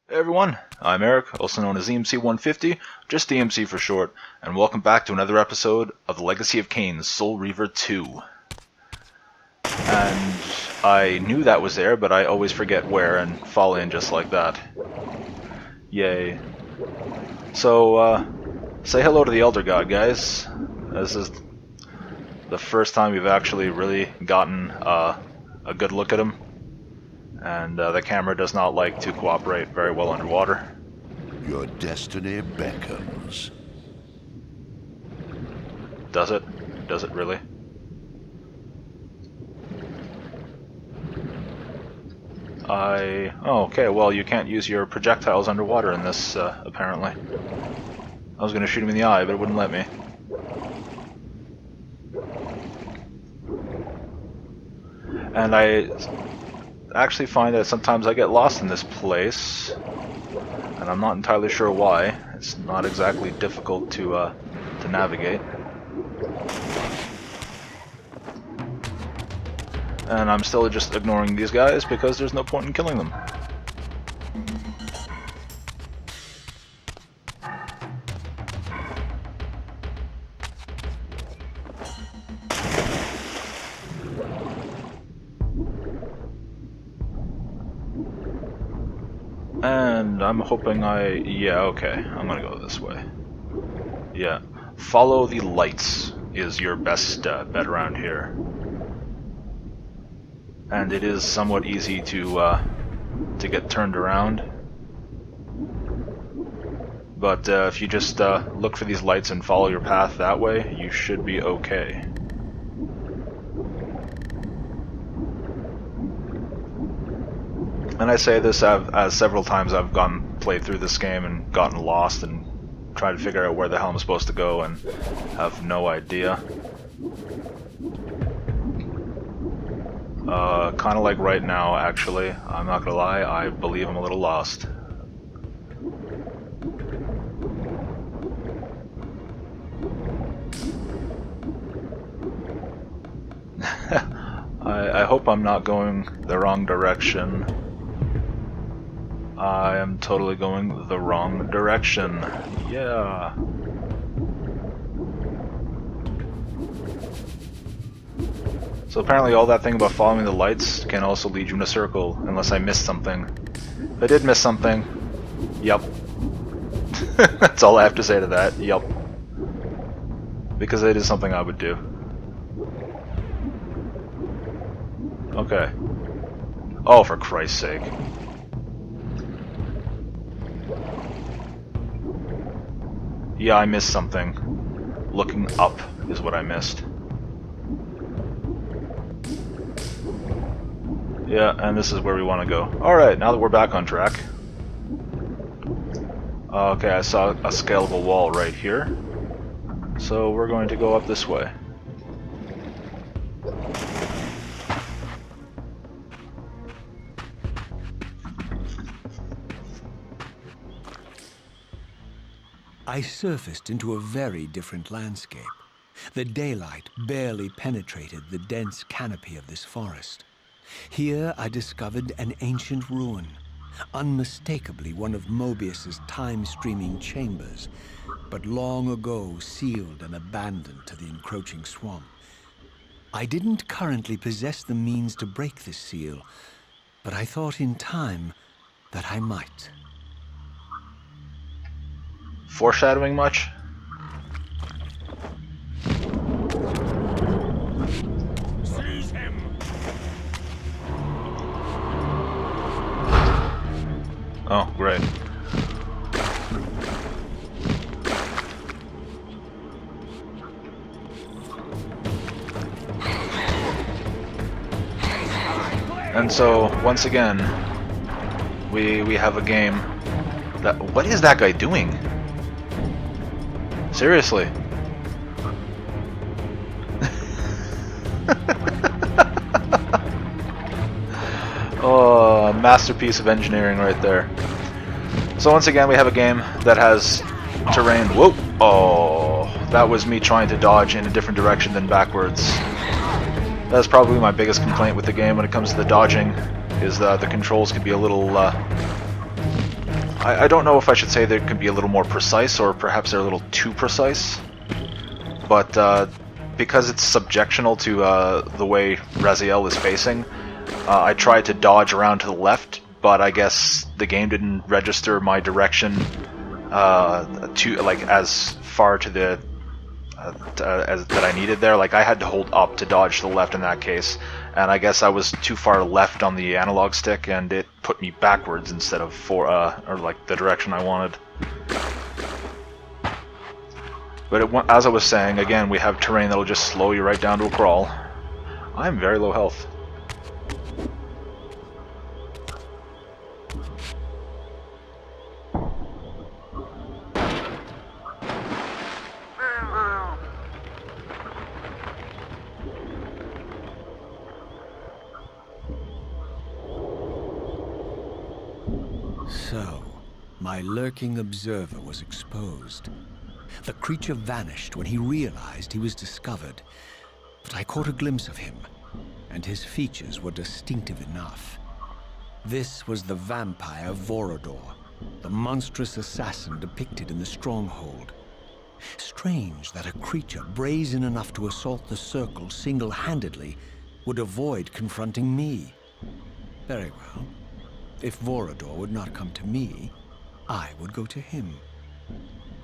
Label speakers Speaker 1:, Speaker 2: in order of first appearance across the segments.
Speaker 1: Hey everyone, I'm Eric, also known as EMC150, just EMC for short, and welcome back to another episode of The Legacy of Kain's Soul Reaver 2. And I knew that was there, but I always forget where and fall in just like that. Yay. So, say hello to the Elder God, guys. This is the first time we've actually really gotten a good look at him. And the camera does not like to cooperate very well underwater.
Speaker 2: Your destiny beckons.
Speaker 1: Does it? Does it really? Oh, okay, well, you can't use your projectiles underwater in this, apparently. I was going to shoot him in the eye, but it wouldn't let me. And I actually find that sometimes I get lost in this place, and I'm not entirely sure why. It's not exactly difficult to navigate. And I'm still just ignoring these guys because there's no point in killing them. And I'm hoping yeah, okay, I'm gonna go this way. Yeah, follow the lights is your best bet around here. And it is somewhat easy to get turned around. But if you just look for these lights and follow your path that way, you should be okay. And I say this as several times I've played through this game and gotten lost and tried to figure out where the hell I'm supposed to go and have no idea. Kind of like right now, actually. I'm not gonna lie, I believe I'm a little lost. I hope I'm not going the wrong direction. I am totally going the wrong direction. Yeah. So apparently all that thing about following the lights can also lead you in a circle, unless I missed something. If I did miss something, yep. That's all I have to say to that, yep. Because it is something I would do. Okay. Oh, for Christ's sake. Yeah, I missed something. Looking up is what I missed. Yeah, and this is where we want to go. Alright, now that we're back on track. Okay, I saw a scalable wall right here. So we're going to go up this way.
Speaker 3: I surfaced into a very different landscape. The daylight barely penetrated the dense canopy of this forest. Here I discovered an ancient ruin, unmistakably one of Mobius's time-streaming chambers, but long ago sealed and abandoned to the encroaching swamp. I didn't currently possess the means to break this seal, but I thought in time that I might.
Speaker 1: Foreshadowing much?
Speaker 4: Seize him!
Speaker 1: Oh, great. And so, once again, we have a game that... What is that guy doing? Seriously. Oh, a masterpiece of engineering right there. So once again we have a game that has terrain. Whoa! Oh, that was me trying to dodge in a different direction than backwards. That's probably my biggest complaint with the game when it comes to the dodging, is that the controls can be a little I don't know if I should say they could be a little more precise, or perhaps they're a little too precise. But because it's subjectional to the way Raziel is facing, I tried to dodge around to the left, but I guess the game didn't register my direction as far to the as that I needed there. Like, I had to hold up to dodge to the left in that case, and I guess I was too far left on the analog stick, and it put me backwards instead of the direction I wanted. But as I was saying, again, we have terrain that'll just slow you right down to a crawl. I'm very low health.
Speaker 3: So, my lurking observer was exposed. The creature vanished when he realized he was discovered, but I caught a glimpse of him, and his features were distinctive enough. This was the vampire Vorador, the monstrous assassin depicted in the stronghold. Strange that a creature brazen enough to assault the circle single-handedly would avoid confronting me. Very well. If Vorador would not come to me, I would go to him.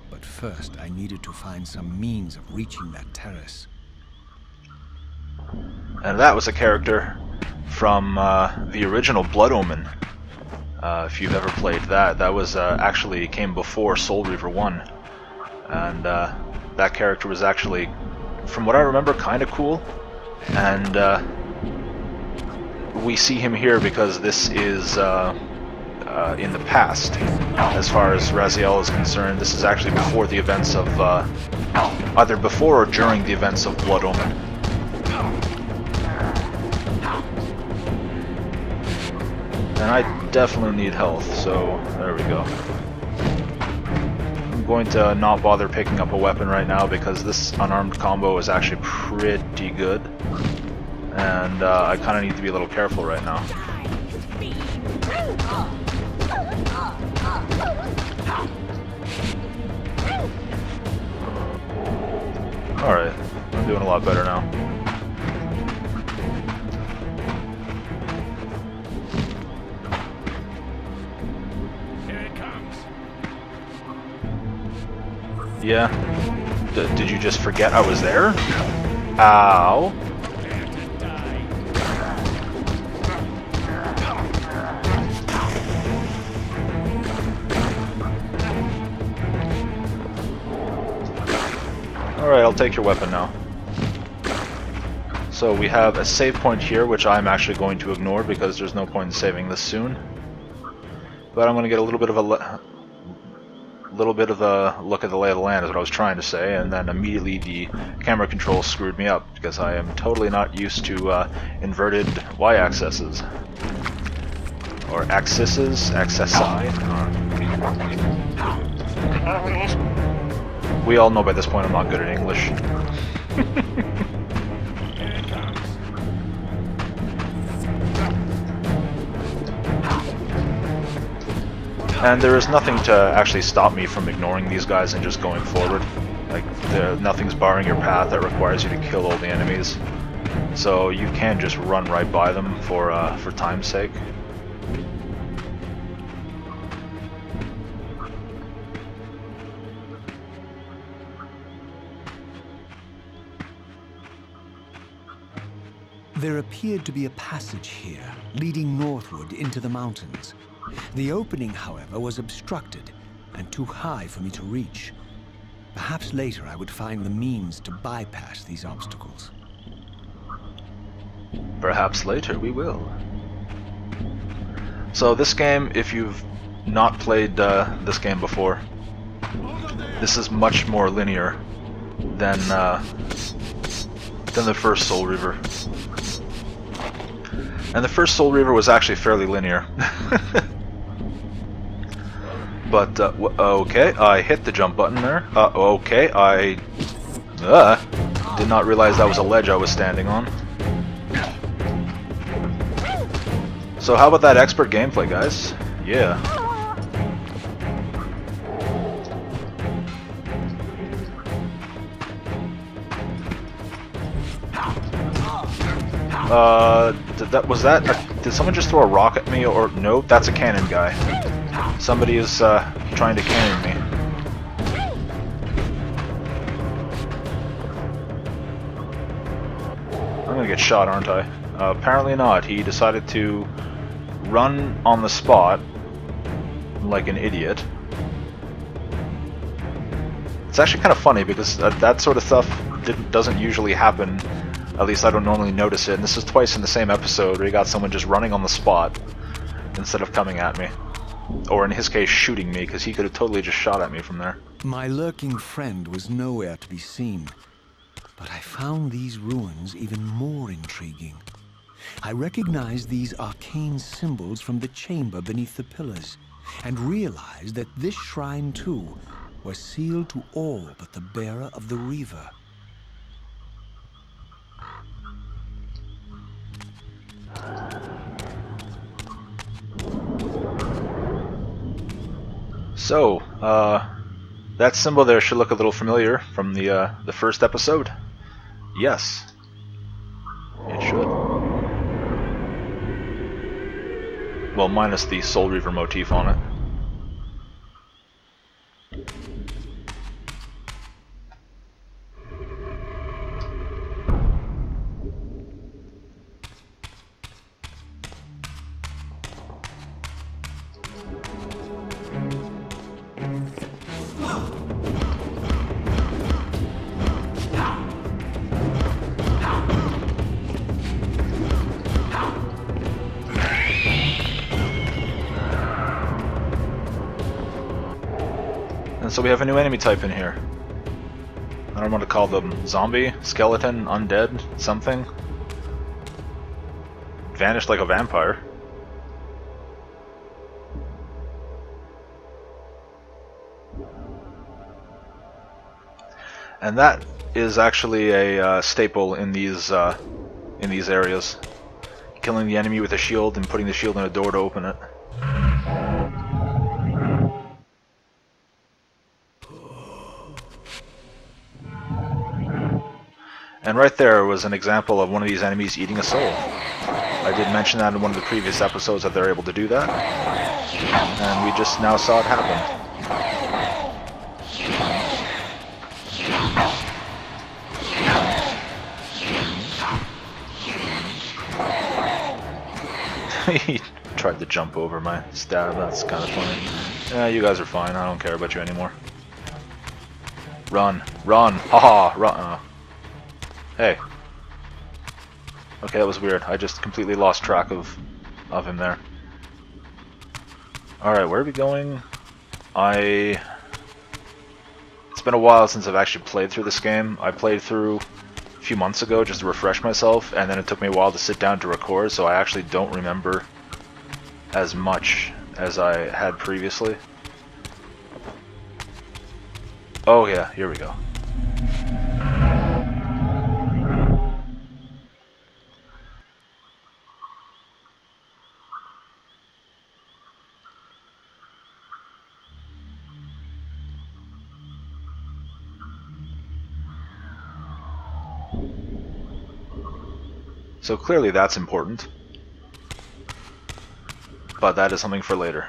Speaker 3: But first, I needed to find some means of reaching that terrace.
Speaker 1: And that was a character from the original Blood Omen. If you've ever played that, that was actually came before Soul Reaver 1. And that character was actually, from what I remember, kind of cool. And we see him here because this is in the past, as far as Raziel is concerned. This is actually before the events of, either before or during the events of Blood Omen. And I definitely need health, so there we go. I'm going to not bother picking up a weapon right now because this unarmed combo is actually pretty good. And I kind of need to be a little careful right now. Alright, I'm doing a lot better now.
Speaker 4: Here it comes.
Speaker 1: Yeah? Did you just forget I was there? Ow.
Speaker 4: Prepare to die.
Speaker 1: Alright, I'll take your weapon now. So we have a save point here, which I'm actually going to ignore because there's no point in saving this soon. But I'm going to get a little bit of a look at the lay of the land, is what I was trying to say, and then immediately the camera control screwed me up because I am totally not used to inverted y-axes. Or axes, accessi. We all know by this point I'm not good at English.
Speaker 4: Here it comes.
Speaker 1: And there is nothing to actually stop me from ignoring these guys and just going forward. Like, nothing's barring your path that requires you to kill all the enemies. So you can just run right by them for time's sake.
Speaker 3: There appeared to be a passage here, leading northward into the mountains. The opening, however, was obstructed and too high for me to reach. Perhaps later I would find the means to bypass these obstacles.
Speaker 1: Perhaps later we will. So this game, if you've not played this game before, this is much more linear than the first Soul Reaver. And the first Soul Reaver was actually fairly linear. But, okay, I hit the jump button there. Okay, I did not realize that was a ledge I was standing on. So how about that expert gameplay, guys? Yeah. Did someone just throw a rock at me, or no? That's a cannon guy. Somebody is trying to cannon me. I'm gonna get shot, aren't I? Apparently not. He decided to run on the spot like an idiot. It's actually kind of funny because that sort of stuff doesn't usually happen. At least I don't normally notice it. And this is twice in the same episode where you got someone just running on the spot instead of coming at me. Or in his case, shooting me, because he could have totally just shot at me from there.
Speaker 3: My lurking friend was nowhere to be seen, but I found these ruins even more intriguing. I recognized these arcane symbols from the chamber beneath the pillars, and realized that this shrine, too, was sealed to all but the bearer of the Reaver.
Speaker 1: So, that symbol there should look a little familiar from the first episode. Yes, it should. Well, minus the Soul Reaver motif on it. And so we have a new enemy type in here. I don't know what to call them. Zombie? Skeleton? Undead? Something? Vanished like a vampire. And that is actually a staple in these areas. Killing the enemy with a shield and putting the shield in a door to open it. And right there was an example of one of these enemies eating a soul. I did mention that in one of the previous episodes that they're able to do that. And we just now saw it happen. He tried to jump over my stab, that's kind of funny. Yeah, you guys are fine, I don't care about you anymore. Run, run, haha, run. Hey. Okay, that was weird. I just completely lost track of him there. Alright, where are we going? It's been a while since I've actually played through this game. I played through a few months ago just to refresh myself, and then it took me a while to sit down to record, so I actually don't remember as much as I had previously. Oh yeah, here we go. So clearly that's important, but that is something for later.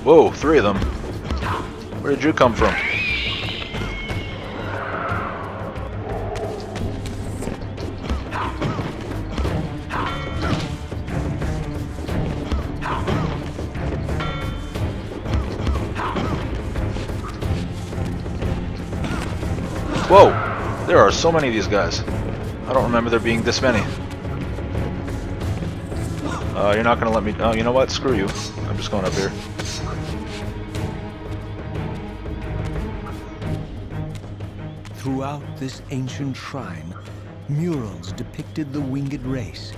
Speaker 1: Whoa, 3 of them. Where did you come from? Whoa! There are so many of these guys. I don't remember there being this many. You're not gonna let me... Oh, you know what? Screw you. I'm just going up here.
Speaker 3: Throughout this ancient shrine, murals depicted the winged race.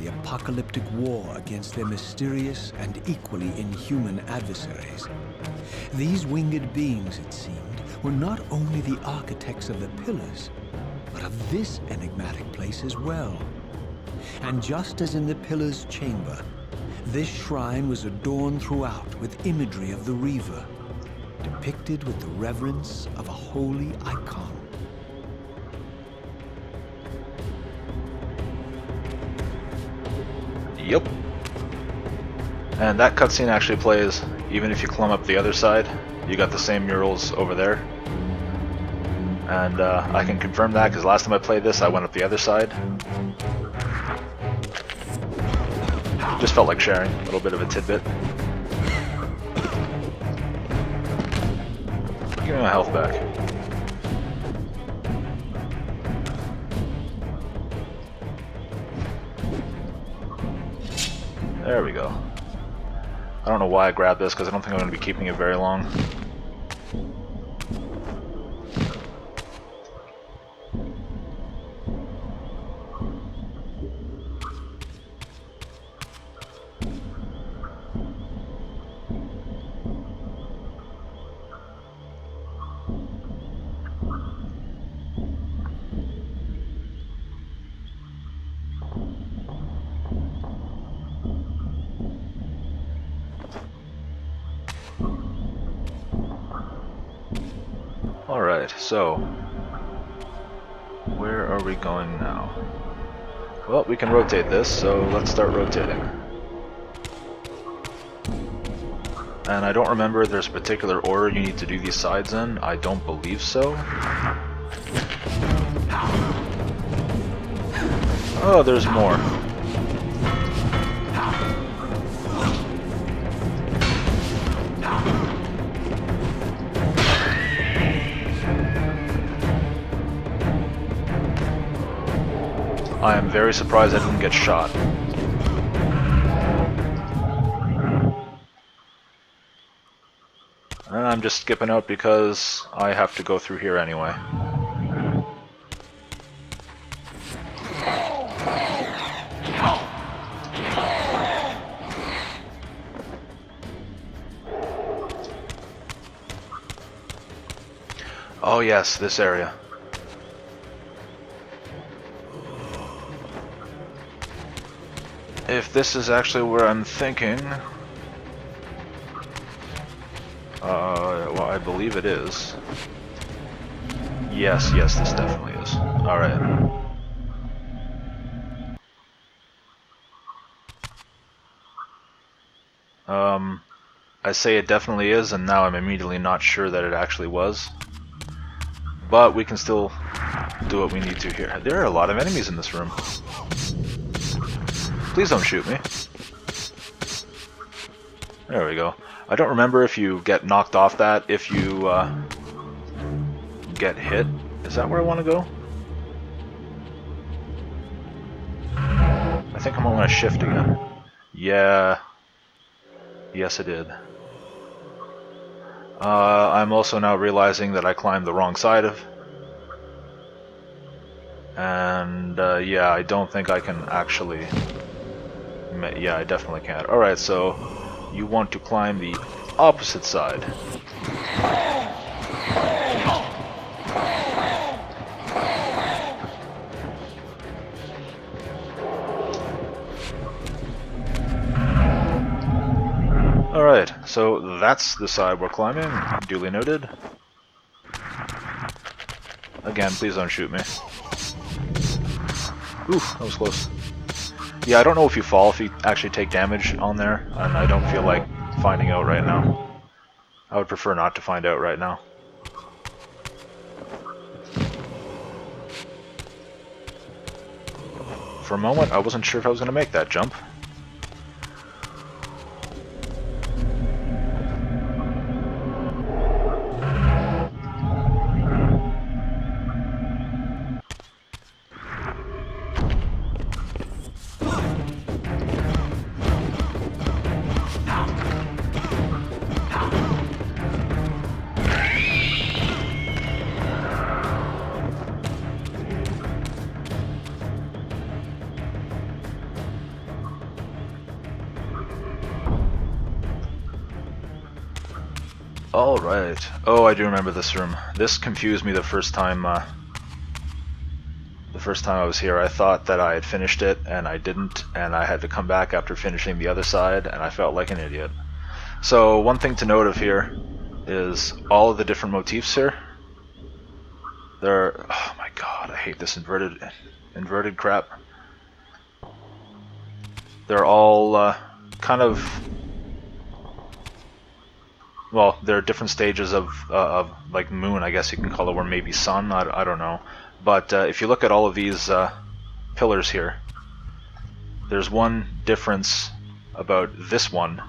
Speaker 3: the apocalyptic war against their mysterious and equally inhuman adversaries. These winged beings, it seemed, were not only the architects of the pillars, but of this enigmatic place as well. And just as in the pillar's chamber, this shrine was adorned throughout with imagery of the Reaver, depicted with the reverence of a holy icon.
Speaker 1: Yep. And that cutscene actually plays even if you climb up the other side. You got the same murals over there. And I can confirm that because last time I played this, I went up the other side. Just felt like sharing a little bit of a tidbit. Give me my health back. There we go. I don't know why I grabbed this because I don't think I'm going to be keeping it very long. Alright, so where are we going now? Well, we can rotate this, so let's start rotating. And I don't remember if there's a particular order you need to do these sides in. I don't believe so. Oh, there's more. I am very surprised I didn't get shot. And I'm just skipping out because I have to go through here anyway. Oh yes, this area. If this is actually where I'm thinking... well, I believe it is. Yes, this definitely is. Alright. I say it definitely is, and now I'm immediately not sure that it actually was. But we can still do what we need to here. There are a lot of enemies in this room. Please don't shoot me. There we go. I don't remember if you get knocked off that if you get hit. Is that where I want to go? I think I'm going to shift again. Yeah. Yes, I did. I'm also now realizing that I climbed the wrong side of. And yeah, I don't think I can actually... Yeah, I definitely can't. Alright, so you want to climb the opposite side. Alright, so that's the side we're climbing. Duly noted. Again, please don't shoot me. Oof, that was close. Yeah, I don't know if you fall if you actually take damage on there, and I don't feel like finding out right now. I would prefer not to find out right now. For a moment, I wasn't sure if I was going to make that jump. Alright. Oh, I do remember this room. This confused me the first time I was here. I thought that I had finished it, and I didn't, and I had to come back after finishing the other side, and I felt like an idiot. So, one thing to note of here is all of the different motifs here. They're... oh my god, I hate this inverted crap. They're all kind of... well, there are different stages of like moon, I guess you can call it, or maybe sun, I don't know. But if you look at all of these pillars here, there's one difference about this one,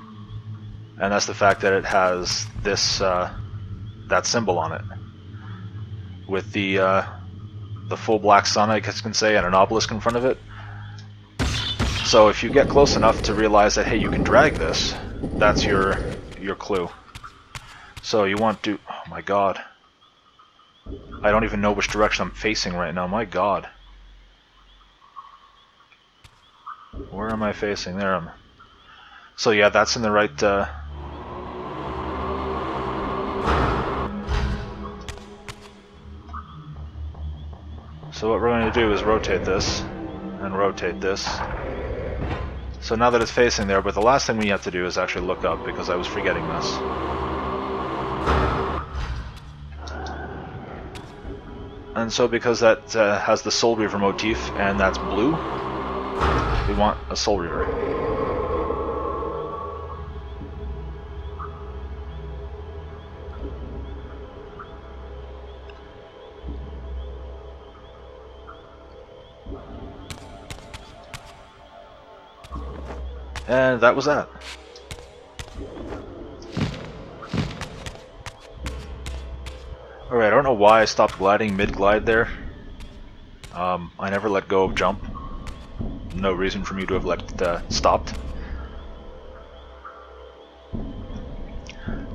Speaker 1: and that's the fact that it has this that symbol on it, with the full black sun, I guess you can say, and an obelisk in front of it. So if you get close enough to realize that, hey, you can drag this, that's your clue. So you want to... oh my god. I don't even know which direction I'm facing right now, my god. Where am I facing? There I'm... so yeah, that's in the right... so what we're going to do is rotate this, and rotate this. So now that it's facing there, but the last thing we have to do is actually look up, because I was forgetting this. And so because that has the Soul Reaver motif, and that's blue, we want a Soul Reaver. And that was that. Alright, I don't know why I stopped gliding mid-glide there. I never let go of jump. No reason for me to have stopped.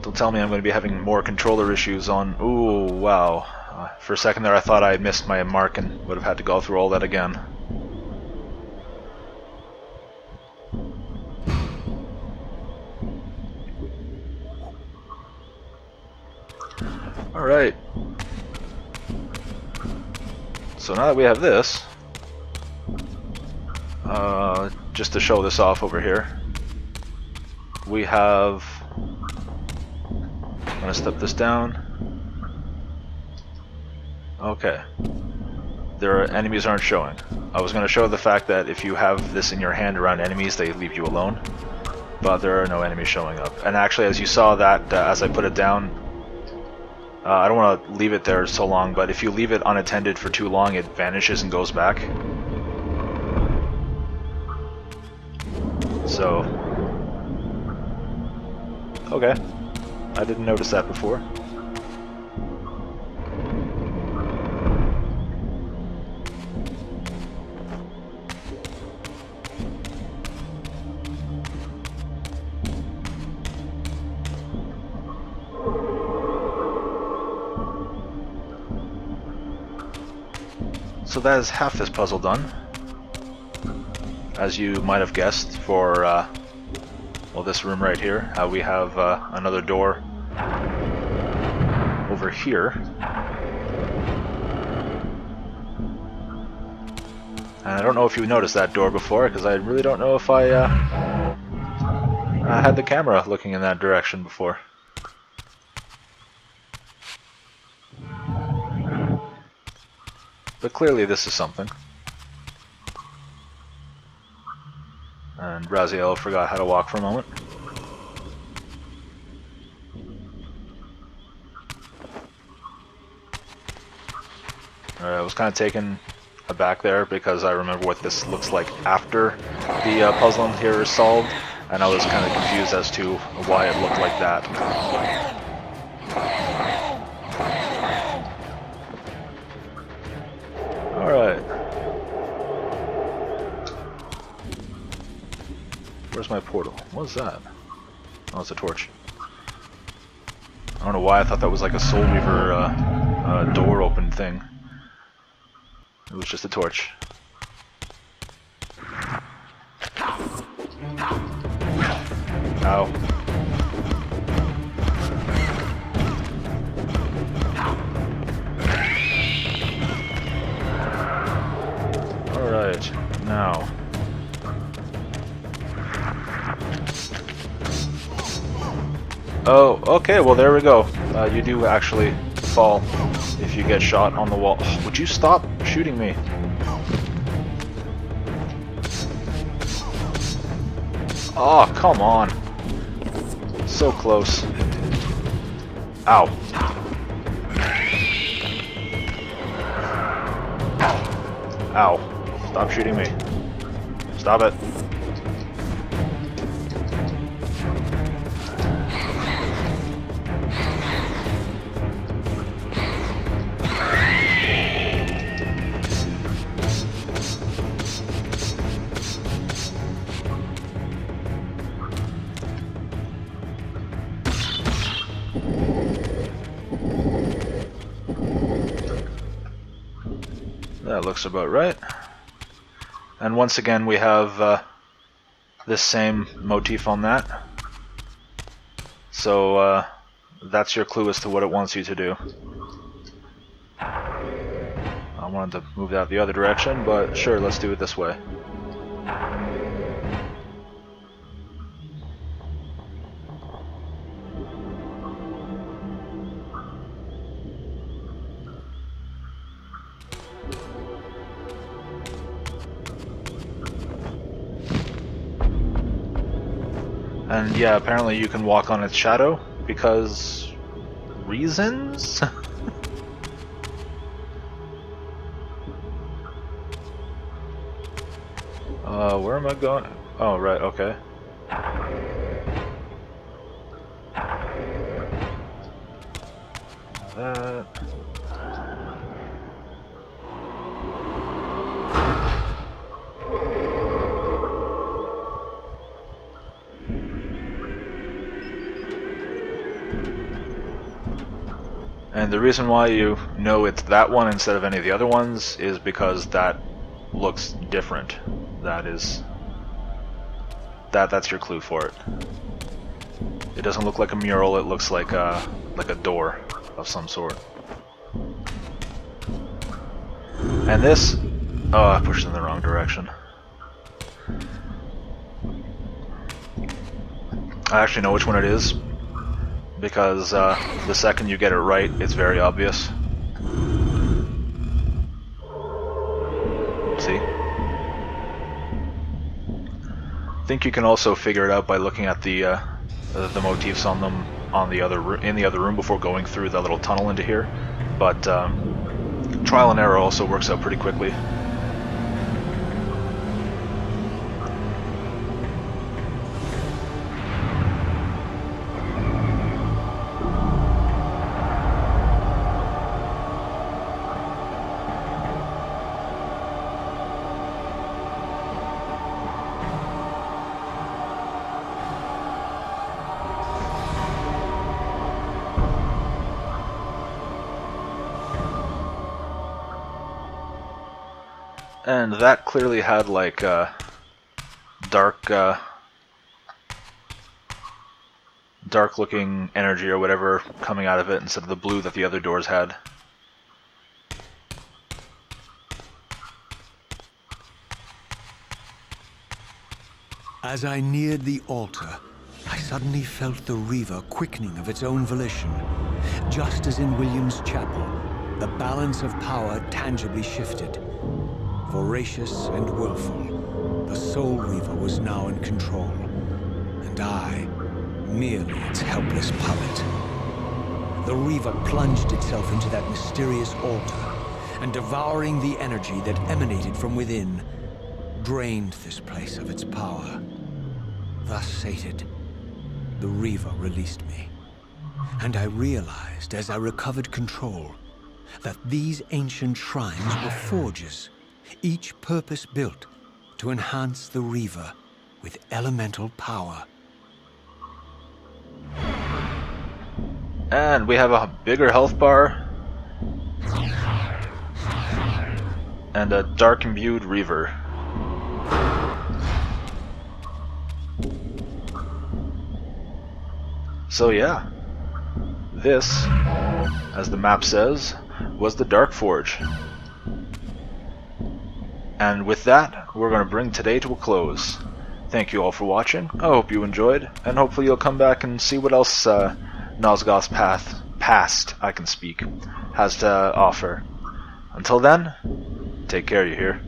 Speaker 1: Don't tell me I'm going to be having more controller issues on... ooh, wow. For a second there I thought I had missed my mark and would have had to go through all that again. Alright. So now that we have this, just to show this off over here, we have... I'm going to step this down. Okay. Enemies aren't showing. I was going to show the fact that if you have this in your hand around enemies, they leave you alone. But there are no enemies showing up. And actually, as you saw that, as I put it down, I don't want to leave it there so long, but if you leave it unattended for too long, it vanishes and goes back. So... okay. I didn't notice that before. So that is half this puzzle done. As you might have guessed, for well, this room right here, we have another door over here. And I don't know if you noticed that door before, because I really don't know if I had the camera looking in that direction before. But clearly this is something. And Raziel forgot how to walk for a moment. Alright, I was kind of taken aback there because I remember what this looks like after the puzzle here is solved, and I was kind of confused as to why it looked like that. Alright. Where's my portal? What's that? Oh, it's a torch. I don't know why I thought that was like a Soul Reaver door open thing. It was just a torch. Ow. Oh, okay, well there we go. You do actually fall if you get shot on the wall. Oh, would you stop shooting me? Oh, come on. So close. Ow. Ow. Stop shooting me. Stop it. That looks about right. And once again we have this same motif on that. So that's your clue as to what it wants you to do. I wanted to move that the other direction, but sure, let's do it this way. And yeah, apparently you can walk on its shadow, because... reasons? Where am I going? Oh, right, okay. That... And the reason why you know it's that one instead of any of the other ones is because that looks different. That's your clue for it. It doesn't look like a mural, it looks like a door of some sort. And this... oh, I pushed in the wrong direction. I actually know which one it is, because the second you get it right, it's very obvious. See? I think you can also figure it out by looking at the motifs on them on the in the other room before going through the little tunnel into here. But trial and error also works out pretty quickly. And that clearly had like dark looking energy or whatever coming out of it instead of the blue that the other doors had.
Speaker 3: As I neared the altar, I suddenly felt the Reaver quickening of its own volition. Just as in William's chapel, the balance of power tangibly shifted. Voracious and willful, the Soul Reaver was now in control, and I, merely its helpless puppet. The Reaver plunged itself into that mysterious altar, and devouring the energy that emanated from within, drained this place of its power. Thus sated, the Reaver released me, and I realized as I recovered control that these ancient shrines were forges, each purpose-built to enhance the Reaver with elemental power.
Speaker 1: And we have a bigger health bar and a dark imbued Reaver. So yeah, this, as the map says, was the Dark Forge. And with that, we're going to bring today to a close. thank you all for watching. I hope you enjoyed, and hopefully you'll come back and see what else Nosgoth's past, I can speak, has to offer. Until then, take care, you hear?